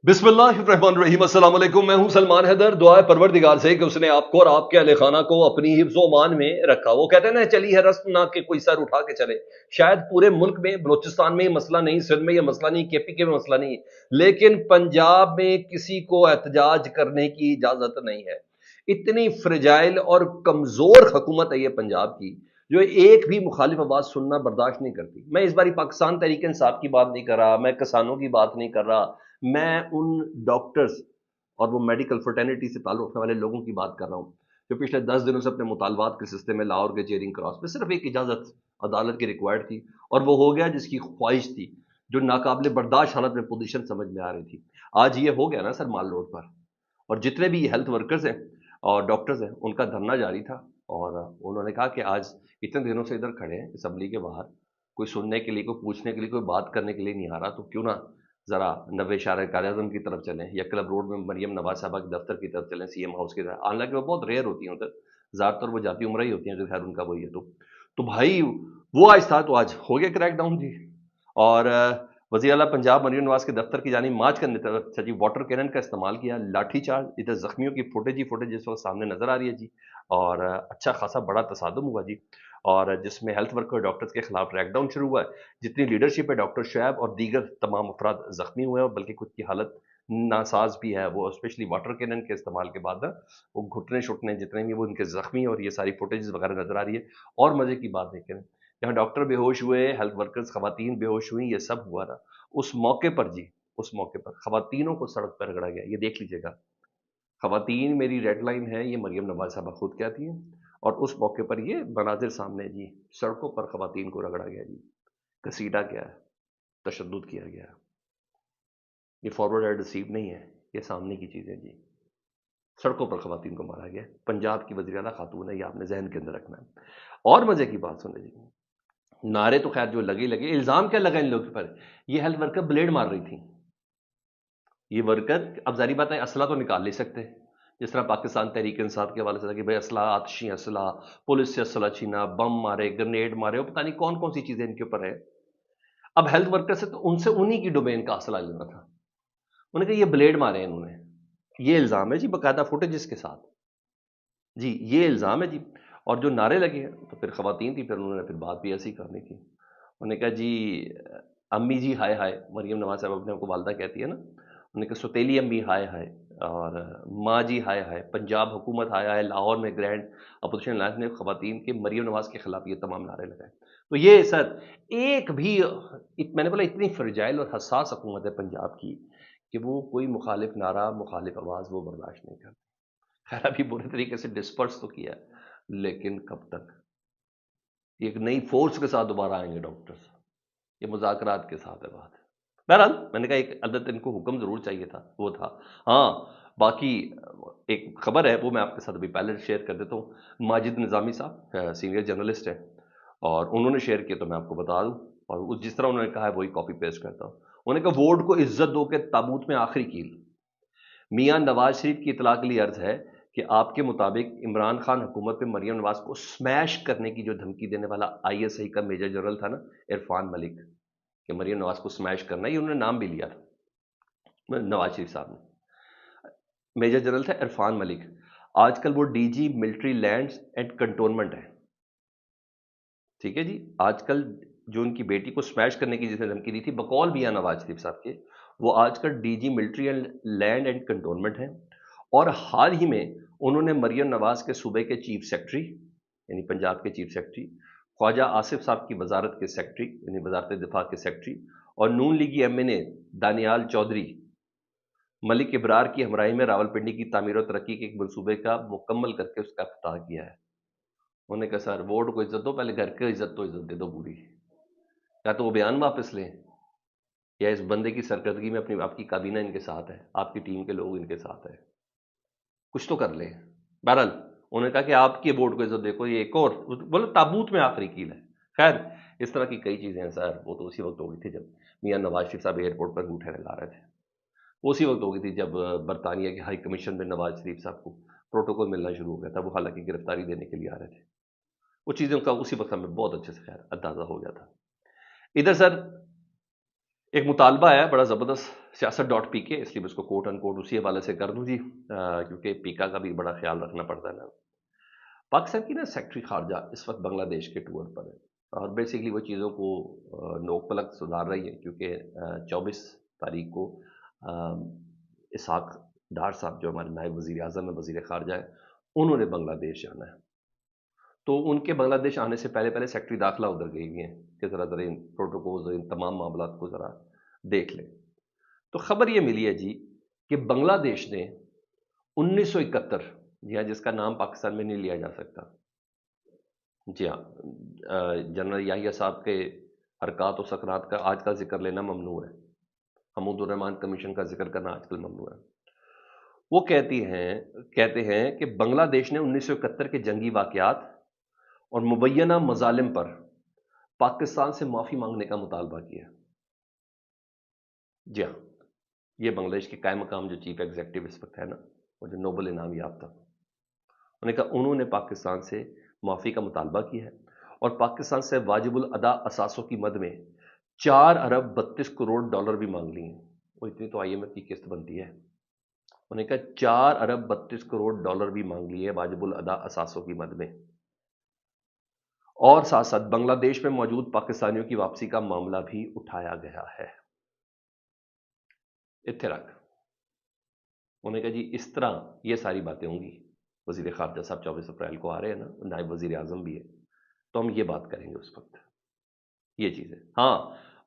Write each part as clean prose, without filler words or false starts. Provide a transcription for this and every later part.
बिस्मिल्लाहिर्रहमानिर्रहीम। अस्सलाम वालेकुम। मैं हूं सलमान हैदर। दुआ है परवरदिगार से कि उसने आपको और आपके अहले खाना को अपनी हिफ्ज़ ओ मान में रखा। वो कहते हैं ना, चली है रस्म ना कि कोई सर उठा के चले। शायद पूरे मुल्क में, बलोचिस्तान में ये मसला नहीं, सिंध में ये मसला नहीं, केपी के में मसला नहीं, लेकिन पंजाब में किसी को एहतजाज करने की इजाजत नहीं है। इतनी फ्रेजाइल और कमजोर हुकूमत है ये पंजाब की, जो एक भी मुखालिफ आवाज सुनना बर्दाश्त नहीं करती। मैं इस बारी पाकिस्तान तहरीक इंसाफ की बात नहीं कर रहा, मैं किसानों की बात नहीं कर रहा, मैं उन डॉक्टर्स और वो मेडिकल फ्रेटर्निटी से ताल्लुक रखने वाले लोगों की बात कर रहा हूँ जो पिछले 10 दिनों से अपने मुतालबात के सिलसिले में लाहौर के चेयरिंग क्रॉस पे सिर्फ एक इजाज़त अदालत की रिक्वायर्ड थी, और वो हो गया जिसकी ख्वाहिश थी, जो नाकाबिले बर्दाश्त हालत में पोजीशन समझ में आ रही थी। आज ये हो गया ना सर, माल रोड पर। और जितने भी हेल्थ वर्कर्स हैं और डॉक्टर्स हैं, उनका धरना जारी था। और उन्होंने कहा कि आज इतने दिनों से इधर खड़े हैं असम्बली के बाहर, कोई सुनने के लिए, कोई पूछने के लिए, कोई बात करने के लिए नहीं आ रहा, तो क्यों ना ज़रा नब्बे इशारे कायद-ए-आज़म की तरफ चलें या क्लब रोड में मरियम नवाज साहबा के दफ्तर की तरफ चलें, सीएम हाउस की तरफ। हालांकि वो बहुत रेयर होती हैं उधर, ज़्यादातर वो जाती उम्रा ही होती हैं, अगर खैर उनका वही है तो भाई वो आज था, तो आज हो गया क्रैक डाउन जी। और वज़ीर आला पंजाब मरियम नवाज के दफ्तर की जानिब मार्च करने तरफ अच्छा जी, वाटर कैनन का इस्तेमाल किया, लाठी चार्ज, इधर जख्मियों की फुटेज ही फुटेज इस वक्त सामने नजर आ रही है जी। और अच्छा खासा बड़ा तसादुम हुआ जी, और जिसमें हेल्थ वर्कर डॉक्टर्स के खिलाफ क्रैकडाउन शुरू हुआ है। जितनी लीडरशिप है, डॉक्टर शुएब और दीगर तमाम अफराद जख्मी हुए हैं, बल्कि कुछ की हालत नासाज भी है। वो स्पेशली वाटर कैनन के इस्तेमाल के बाद ना, वो घुटने शुटने जितने भी वो उनके जख्मी, और ये सारी फुटेज वगैरह नजर आ रही है। और मजे की बात देखें, जहाँ डॉक्टर बेहोश हुए, हेल्थ वर्कर्स खवातीन बेहोश हुई, ये सब हुआ ना, उस मौके पर जी, उस मौके पर खवातीनों को सड़क पर रगड़ा गया। ये देख लीजिएगा, खवातीन मेरी रेड लाइन है, ये मरियम नवाज साहबा खुद कहती हैं। और उस मौके पर ये मनाजिर सामने जी, सड़कों पर खवातीन को रगड़ा गया जी, घसीटा गया, तशद्दुद किया गया। ये फॉरवर्ड एंड रिसीव नहीं है, ये सामने की चीज़ें जी। सड़कों पर खवातीन को मारा गया। पंजाब की वज़ीर आला खातून है, ये आपने जहन के अंदर रखना है। और मजे की बात सुने जी, नारे तो खैर जो लगे लगे, इल्जाम क्या लगा इन लोगों पर, ये हेल्थ वर्कर ब्लेड मार रही थी। ये वर्कर, अब जारी बात है, असला तो निकाल नहीं सकते, जिस तरह पाकिस्तान तहरीक इंसाफ के हवाले से था कि भाई असला, आतशी असला, पुलिस से असला छीना, बम मारे, ग्रेनेड मारे, वो पता नहीं कौन कौन सी चीजें इनके ऊपर है। अब हेल्थ वर्कर से तो उनसे उन्हीं की डोमेन का असला लेना था। उन्होंने कहा ये ब्लेड मारे इन्होंने, ये इल्जाम है जी, बाकायदा फुटेज के साथ जी, ये इल्जाम है जी। और जो नारे लगे हैं, तो फिर खवातीन थी, फिर उन्होंने फिर बात भी ऐसी करनी थी। उन्होंने कहा जी, अम्मी जी हाय हाय, मरियम नवाज साहब अपने को वालदा कहती है ना, उन्होंने कहा सुतेली अम्मी हाय हाय, और माँ जी हाय हाय, पंजाब हुकूमत हाय हाय, लाहौर में ग्रैंड अपोजिशन अलायंस ने खवातीन के मरियम नवाज के खिलाफ ये तमाम नारे लगाए। तो ये सर, एक भी मैंने बोला इतनी फ्रजाइल और हसास हुकूमत है पंजाब की, कि वो कोई मुखालिफ नारा, मुखालिफ आवाज़ वो बर्दाश्त नहीं करती। खैर अभी बुरे तरीके से डिस्पर्स तो किया, लेकिन कब तक? एक नई फोर्स के साथ दोबारा आएंगे डॉक्टर्स, ये मुज़ाकरात के साथ है बात। बहरहाल मैंने कहा एक अदद इनको हुक्म ज़रूर चाहिए था, वो था। हाँ, बाकी एक खबर है, वो मैं आपके साथ अभी पहले शेयर कर देता हूँ। माजिद निज़ामी साहब सीनियर जर्नलिस्ट हैं, और उन्होंने शेयर किया तो मैं आपको बता दूँ, और जिस तरह उन्होंने कहा है वही कॉपी पेस्ट करता हूँ। उन्होंने कहा वोट को इज्जत दो के ताबूत में आखिरी कील। मियां नवाज शरीफ की इतला के लिए अर्ज है कि आपके मुताबिक इमरान खान हुकूमत पे मरियम नवाज को स्मैश करने की जो धमकी देने वाला आईएसआई का मेजर जनरल था ना, इरफान मलिक, कि मरियम नवाज को स्मैश करना, ये उन्होंने नाम भी लिया था नवाज शरीफ साहब ने। मेजर जनरल था इरफान मलिक, आजकल वो DG military lands and cantonment है। ठीक है जी, आजकल जो उनकी बेटी को स्मैश करने की जिसने धमकी दी थी बकौल मियां नवाज शरीफ साहब के, वो आजकल DG military and land and cantonment है। और हाल ही में उन्होंने मरियम नवाज के सूबे के चीफ सेक्रेटरी, यानी पंजाब के चीफ सेक्रेटरी, ख्वाजा आसिफ साहब की वजारत के सेक्रेटरी, यानी वजारत दिफा के सेक्रेटरी, और नून लीगी एमएनए दानियाल चौधरी, मलिक इब्रार की हमराही में रावलपिंडी की तामीर और तरक्की के एक मनसूबे का मुकम्मल करके उसका इफ्ताह किया है। उन्होंने कहा सर वोट को इज्जत दो, पहले घर के इज्जत तो इज्जत दे दो पूरी, या तो वो बयान वापस लें, या इस बंदे की सरकर्दगी में अपनी आपकी काबीना इनके साथ है, आपकी टीम के लोग इनके साथ है, कुछ तो कर लें। बहरहाल उन्होंने कहा कि आपकी वोट को इज्जत देखो, ये एक और बोलो ताबूत में आखिरी कील है। खैर इस तरह की कई चीज़ें हैं सर, वो तो उसी वक्त हो गई थी जब मियां नवाज शरीफ साहब एयरपोर्ट पर अंगूठे लगा रहे थे। वो उसी वक्त हो गई थी जब बरतानिया के हाई कमीशन में नवाज शरीफ साहब को प्रोटोकॉल मिलना शुरू हो गया था, वो हालांकि गिरफ्तारी देने के लिए आ रहे थे। वो चीज़ों का उसी वक्त हमें बहुत अच्छे से खैर अंदाजा हो गया था। इधर सर ایک مطالبہ ہے بڑا زبردست سیاست ڈاٹ پی کے، اس لیے میں اس کو کوٹ ان کوٹ اسی حوالے سے کر دوں جی، کیونکہ پیکا کا بھی بڑا خیال رکھنا پڑتا ہے نا۔ پاکستان کی نا سیکٹری خارجہ اس وقت بنگلہ دیش کے ٹور پر ہے، اور بیسیکلی وہ چیزوں کو نوک پلک سدھار رہی ہے، کیونکہ 24 تاریخ کو اسحاق ڈار صاحب جو ہمارے نائب وزیر اعظم ہے، وزیر خارجہ ہے، انہوں نے بنگلہ دیش جانا ہے۔ تو ان کے بنگلہ دیش آنے سے پہلے سیکٹری داخلہ ادھر گئی ہوئی ہیں کہ ذرا ان پروٹوکولز اور ان تمام معاملات کو ذرا دیکھ لیں۔ تو خبر یہ ملی ہے جی کہ بنگلہ دیش نے 1971، جی ہاں، جس کا نام پاکستان میں نہیں لیا جا سکتا، جی ہاں، جنرل یحییٰ صاحب کے حرکات و سکنات کا آج کا ذکر لینا ممنوع ہے، حمود الرحمان کمیشن کا ذکر کرنا آج کل ممنوع ہے۔ وہ کہتے ہیں کہ بنگلہ دیش نے 1971 کے جنگی واقعات اور مبینہ مظالم پر پاکستان سے معافی مانگنے کا مطالبہ کیا۔ جی ہاں، یہ بنگلہ دیش کے قائم مقام جو چیف ایگزیکٹو اس وقت ہے نا، وہ جو نوبل انعام یافتہ، انہوں نے پاکستان سے معافی کا مطالبہ کیا ہے، اور پاکستان سے واجب الادا اثاثوں کی مد میں 4 ارب 32 کروڑ بھی مانگ لی ہیں۔ وہ اتنی تو آئی ایم ایف کی قسط بنتی ہے، انہوں نے کہا 4 ارب 32 کروڑ بھی مانگ لی ہے واجب الادا اثاثوں کی مد میں، اور ساتھ ساتھ بنگلہ دیش میں موجود پاکستانیوں کی واپسی کا معاملہ بھی اٹھایا گیا ہے۔ اتنے رکھ انہوں نے کہا جی اس طرح یہ ساری باتیں ہوں گی، وزیر خارجہ صاحب 24 اپریل کو آ رہے ہیں نا، نائب وزیر اعظم بھی ہے، تو ہم یہ بات کریں گے اس وقت، یہ چیزیں۔ ہاں،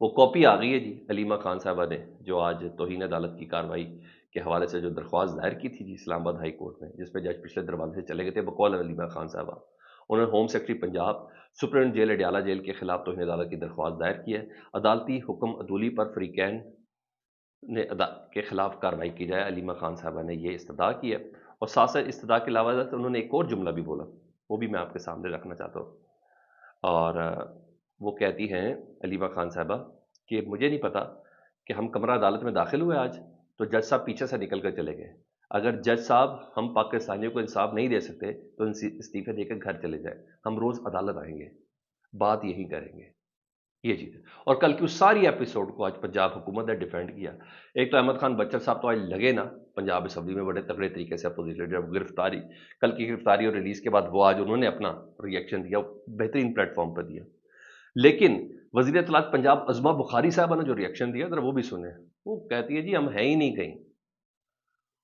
وہ کاپی آ گئی ہے جی علیمہ خان صاحبہ نے، جو آج توہین عدالت کی کارروائی کے حوالے سے جو درخواست دائر کی تھی جی اسلام آباد ہائی کورٹ میں، جس پہ جج پچھلے دروازے سے چلے گئے تھے بقول علیمہ خان صاحبہ، انہوں نے home secretary Punjab, superintendent jail Adiala jail کے خلاف توہین عدالت کی درخواست دائر کی ہے، عدالتی حکم عدولی پر فریقین کے خلاف کارروائی کی جائے۔ علیمہ خان صاحبہ نے یہ استدعا کی ہے، اور ساتھ ساتھ استدعا کے علاوہ انہوں نے ایک اور جملہ بھی بولا، وہ بھی میں آپ کے سامنے رکھنا چاہتا ہوں، اور وہ کہتی ہیں علیمہ خان صاحبہ کہ مجھے نہیں پتا کہ ہم کمرہ عدالت میں داخل ہوئے آج تو جج صاحب پیچھے سے نکل کر چلے گئے، اگر جج صاحب ہم پاکستانیوں کو انصاف نہیں دے سکتے تو استعفے دے کر گھر چلے جائیں، ہم روز عدالت آئیں گے، بات یہی کریں گے، یہ چیز ہے۔ اور کل کی اس ساری ایپیسوڈ کو آج پنجاب حکومت نے ڈیفینڈ کیا۔ ایک تو احمد خان بچر صاحب تو آج لگے نا پنجاب اسمبلی میں بڑے تگڑے طریقے سے اپوزیشن لیڈر، گرفتاری، کل کی گرفتاری اور ریلیز کے بعد وہ آج انہوں نے اپنا ری ایکشن دیا، بہترین پلیٹ فارم پر دیا۔ لیکن وزیر اطلاعات پنجاب عظمیٰ بخاری صاحبہ نے جو ری ایکشن دیا ذرا وہ بھی سنیں۔ وہ کہتی ہے جی ہم ہیں ہی نہیں کہیں،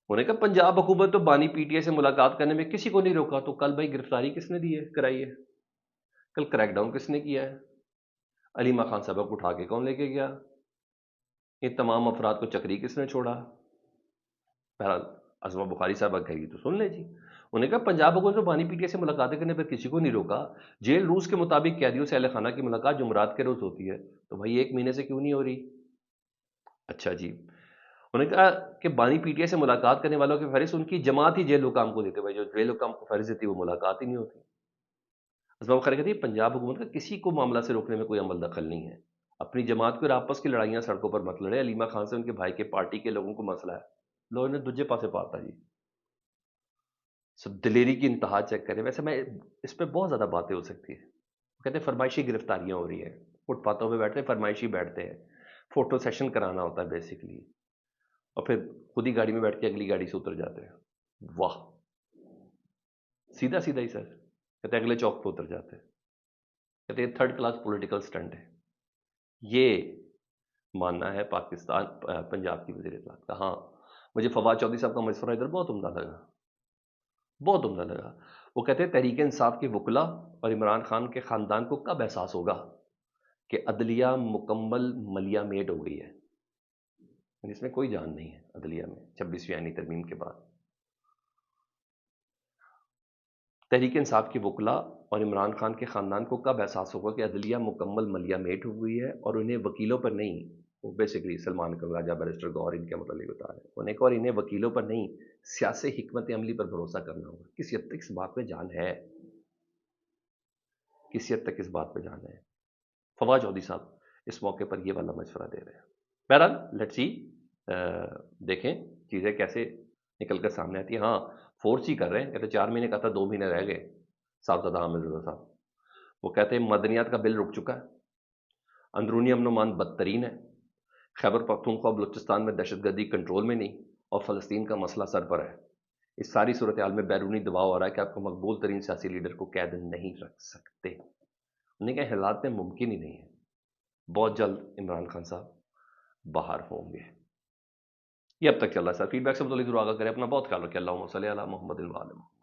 انہوں نے کہا پنجاب حکومت تو بانی پی ٹی آئی سے ملاقات کرنے میں کسی کو نہیں روکا، تو کل بھائی گرفتاری کس نے دی ہے، کرائی ہے؟ کل کریک ڈاؤن کس نے کیا ہے؟ علیمہ خان صاحبہ کو اٹھا کے کون لے کے گیا؟ ان تمام افراد کو چکری کس نے چھوڑا؟ بہرحال عظمیٰ بخاری صاحبہ کہے گی تو سن لیں جی۔ انہوں نے کہا پنجاب حکومت نے بانی پی ٹی آئی سے ملاقاتیں کرنے پر کسی کو نہیں روکا، جیل روز کے مطابق قیدیوں سے اہل خانہ کی ملاقات جمعرات کے روز ہوتی ہے، تو بھائی 1 مہینے سے کیوں نہیں ہو رہی؟ اچھا جی، انہوں نے کہا کہ بانی پی ٹی آئی سے ملاقات کرنے والوں کی فہرست ان کی جماعت ہی جیل حکام کو دیتے، بھائی جو جیل حکام کو فہرست دیتی وہ ملاقات ہی نہیں ہوتی۔ عظمیٰ بخاری کہتی ہے پنجاب حکومت کا کسی کو معاملہ سے روکنے میں کوئی عمل دخل نہیں ہے، اپنی جماعت کو اور آپس کی لڑائیاں سڑکوں پر مت لڑے، علیمہ خان سے ان کے بھائی کے پارٹی کے لوگوں کو مسئلہ ہے، لوگوں نے دوجے پاسے پاتا جی۔ سب دلیری کی انتہا چیک کریں، ویسے میں اس پہ بہت زیادہ باتیں ہو سکتی ہیں، کہتے ہیں فرمائشی گرفتاریاں ہو رہی ہیں، فٹ پاتھوں پہ بیٹھتے ہیں، فرمائشی بیٹھتے ہیں، فوٹو سیشن کرانا ہوتا ہے بیسیکلی، اور پھر خود ہی گاڑی میں بیٹھ کے اگلی گاڑی سے اتر جاتے ہیں، واہ، سیدھا سیدھا ہی سر، کہتے ہیں اگلے چوک پہ اتر جاتے ہیں، کہتے ہیں 3rd کلاس پولیٹیکل سٹنٹ ہے۔ یہ ماننا ہے پاکستان پنجاب کی وزیر اطلاعات کا۔ ہاں، مجھے فواد چودھری صاحب کا مشورہ ادھر بہت عمدہ لگا، بہت عمدہ لگا۔ وہ کہتے ہیں تحریک انصاف کے وکلاء اور عمران خان کے خاندان کو کب احساس ہوگا کہ عدلیہ مکمل ملیہ میٹ ہو گئی ہے، اس میں کوئی جان نہیں ہے عدلیہ میں 26ویں آئینی ترمیم کے بعد۔ تحریک انصاف کے وکلاء اور عمران خان کے خاندان کو کب احساس ہوگا کہ عدلیہ مکمل ملیہ میٹ ہو گئی ہے، اور انہیں وکیلوں پر نہیں، وہ بیسیکلی سلمان کنگراجہ، بیرسٹر گور ان کے متعلق بتا رہے ہیں، انہیں وکیلوں پر نہیں سیاسی حکمت عملی پر بھروسہ کرنا ہوگا۔ کسی حد تک اس بات پہ جان ہے، کسی حد تک اس بات پہ جان ہے۔ فواد چودھری صاحب اس موقع پر یہ والا مشورہ دے رہے ہیں۔ بہرحال لیٹس سی، دیکھیں چیزیں کیسے نکل کر سامنے آتی ہیں۔ ہاں، فورس ہی کر رہے ہیں، کہتے 4 مہینے کا تھا، 2 مہینے رہ گئے۔ صاحبزادہ حامد رضا صاحب وہ کہتے ہیں مدنیات کا بل رک چکا ہے، اندرونی امن و امان بدترین ہے، خیبر پختونخوا بلوچستان میں دہشت گردی کنٹرول میں نہیں اور فلسطین کا مسئلہ سر پر ہے. اس ساری صورتحال میں بیرونی دباؤ آ رہا ہے کہ آپ کو مقبول ترین سیاسی لیڈر کو قید نہیں رکھ سکتے. انہیں کہ حالات میں ممکن ہی نہیں ہے. بہت جلد عمران خان صاحب باہر ہوں گے. یہ اب تک چل رہا ہے سر. فیڈ بیک سے متعلق ضرور آگاہ کریں. اپنا بہت خیال رکھیں. اللہم صلی علی محمد وعلی محمد.